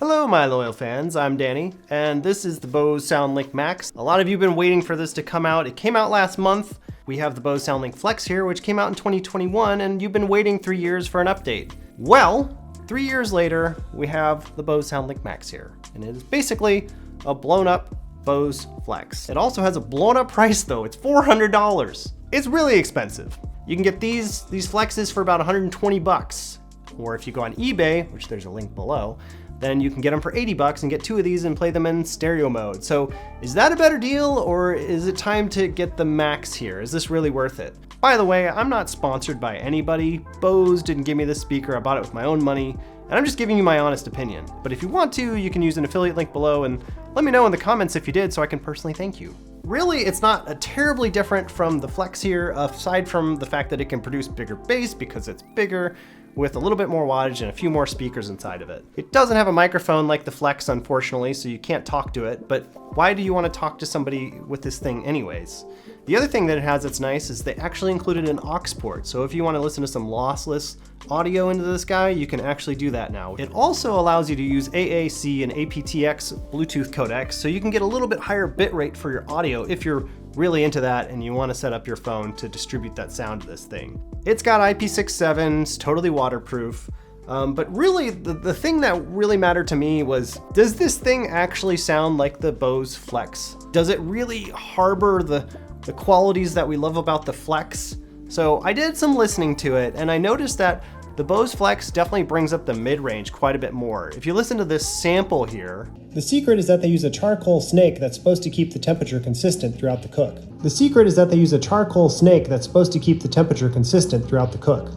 Hello my loyal fans, I'm Danny, and this is the Bose Soundlink Max. A lot of you have been waiting for this to come out. It came out last month. We have the Bose Soundlink Flex here, which came out in 2021, and you've been waiting 3 years for an update. Well, 3 years later, we have the Bose Soundlink Max here, and it is basically a blown up Bose Flex. It also has a blown up price though, it's $400. It's really expensive. You can get these Flexes for about 120 bucks. Or if you go on eBay, which there's a link below, then you can get them for 80 bucks and get 2 of these and play them in stereo mode. So is that a better deal, or is it time to get the Max here? Is this really worth it? By the way, I'm not sponsored by anybody. Bose didn't give me this speaker, I bought it with my own money, and I'm just giving you my honest opinion. But if you want to, you can use an affiliate link below and let me know in the comments if you did so I can personally thank you. Really, it's not a terribly different from the Flex here, aside from the fact that it can produce bigger bass because it's bigger, with a little bit more wattage and a few more speakers inside of it. It doesn't have a microphone like the Flex, unfortunately, so you can't talk to it, but why do you want to talk to somebody with this thing anyways? The other thing that it has that's nice is they actually included an aux port, so if you want to listen to some lossless audio into this guy, you can actually do that now. It also allows you to use AAC and aptX Bluetooth codecs, so you can get a little bit higher bitrate for your audio if you're really into that and you want to set up your phone to distribute that sound to this thing. It's got IP67, it's totally waterproof, but really the thing that really mattered to me was, does this thing actually sound like the Bose Flex? Does it really harbor the qualities that we love about the Flex? So I did some listening to it and I noticed that the Bose Flex definitely brings up the mid-range quite a bit more. If you listen to this sample here, the secret is that they use a charcoal snake that's supposed to keep the temperature consistent throughout the cook. The secret is that they use a charcoal snake that's supposed to keep the temperature consistent throughout the cook.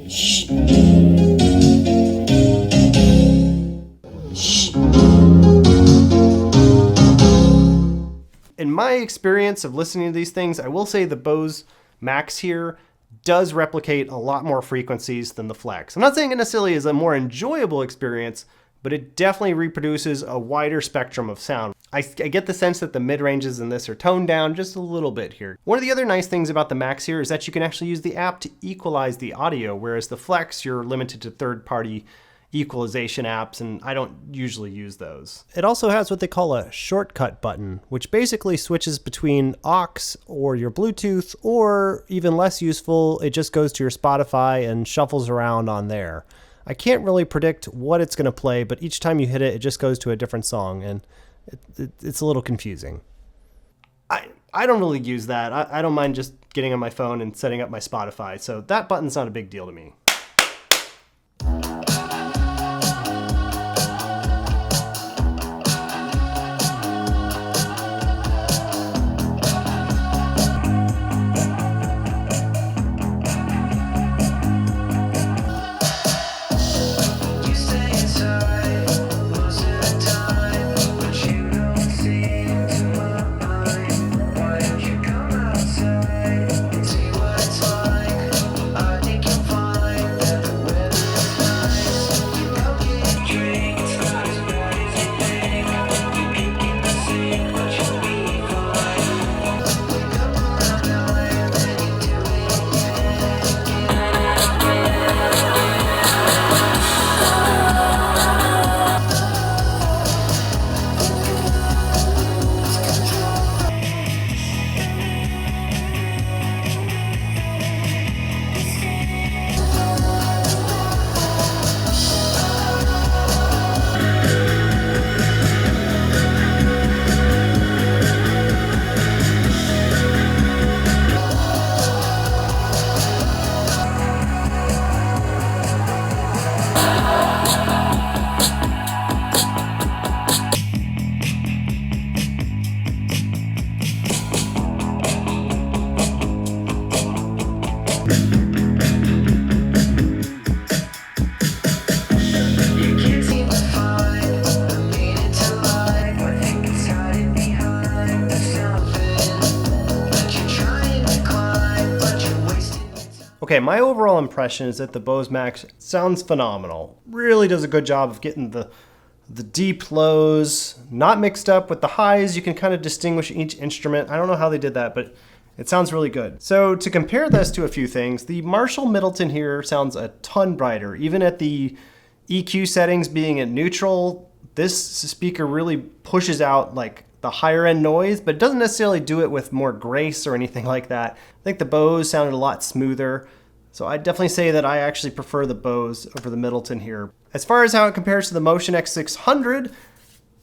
Shh. Shh. In my experience of listening to these things, I will say the Bose Max here does replicate a lot more frequencies than the Flex. I'm not saying it necessarily is a more enjoyable experience, but it definitely reproduces a wider spectrum of sound. I get the sense that the mid-ranges in this are toned down just a little bit here. One of the other nice things about the Max here is that you can actually use the app to equalize the audio, whereas the Flex, you're limited to third-party equalization apps, and I don't usually use those. It also has what they call a shortcut button, which basically switches between aux or your Bluetooth, or even less useful, it just goes to your Spotify and shuffles around on there. I can't really predict what it's going to play, but each time you hit it, it just goes to a different song, and it's a little confusing. I don't really use that. I don't mind just getting on my phone and setting up my Spotify, so that button's not a big deal to me. Okay, my overall impression is that the Bose Max sounds phenomenal. Really does a good job of getting the deep lows not mixed up with the highs. You can kind of distinguish each instrument. I don't know how they did that, but it sounds really good. So to compare this to a few things, the Marshall Middleton here sounds a ton brighter. Even at the EQ settings being at neutral, this speaker really pushes out like the higher end noise, but it doesn't necessarily do it with more grace or anything like that. I think the Bose sounded a lot smoother. So I'd definitely say that I actually prefer the Bose over the Middleton here. As far as how it compares to the Motion X600,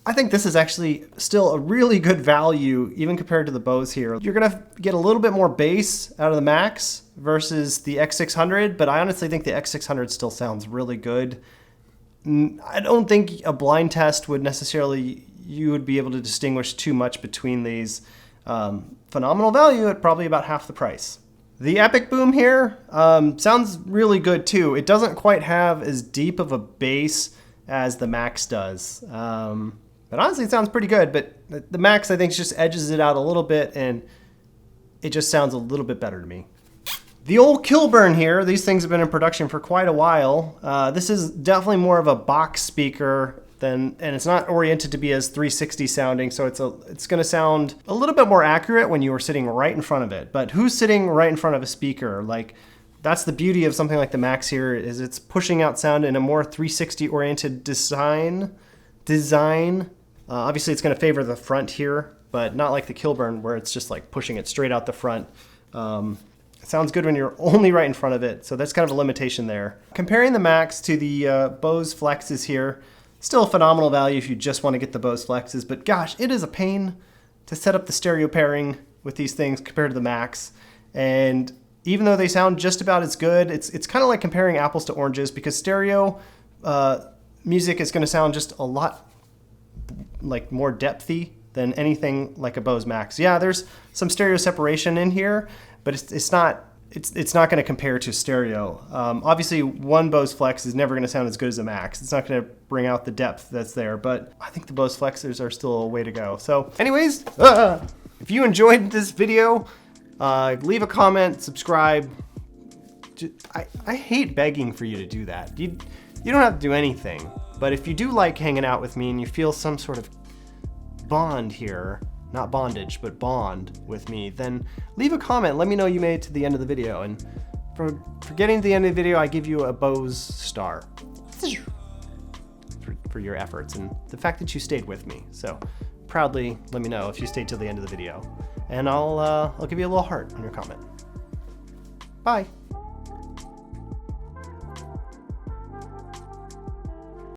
I think this is actually still a really good value, even compared to the Bose here. You're gonna get a little bit more bass out of the Max versus the X600, but I honestly think the X600 still sounds really good. I don't think a blind test would necessarily, you would be able to distinguish too much between these. Phenomenal value at probably about half the price. The EpicBoom here sounds really good too. It doesn't quite have as deep of a bass as the Max does. But honestly, it sounds pretty good, but the Max, I think, just edges it out a little bit, and it just sounds a little bit better to me. The old Kilburn here, these things have been in production for quite a while. This is definitely more of a box speaker and it's not oriented to be as 360 sounding, so it's gonna sound a little bit more accurate when you are sitting right in front of it. But who's sitting right in front of a speaker? Like, that's the beauty of something like the Max here, is it's pushing out sound in a more 360 oriented design. Obviously it's gonna favor the front here, but not like the Kilburn where it's just like pushing it straight out the front. It sounds good when you're only right in front of it, so that's kind of a limitation there. Comparing the Max to the Bose Flexes here, still a phenomenal value if you just want to get the Bose Flexes, but gosh, it is a pain to set up the stereo pairing with these things compared to the Max. And even though they sound just about as good, it's kind of like comparing apples to oranges, because stereo music is going to sound just a lot like more depthy than anything like a Bose Max. Yeah, there's some stereo separation in here, but it's not going to compare to stereo. Obviously, one Bose Flex is never going to sound as good as a Max. It's not going to bring out the depth that's there, but I think the Bose Flexers are still a way to go. So anyways, if you enjoyed this video, leave a comment, subscribe. I hate begging for you to do that. You don't have to do anything, but if you do like hanging out with me and you feel some sort of bond here, not bondage, but bond with me, then leave a comment. Let me know you made it to the end of the video. And for getting to the end of the video, I give you a Bose star for your efforts and the fact that you stayed with me. So proudly let me know if you stayed till the end of the video, and I'll give you a little heart on your comment. Bye.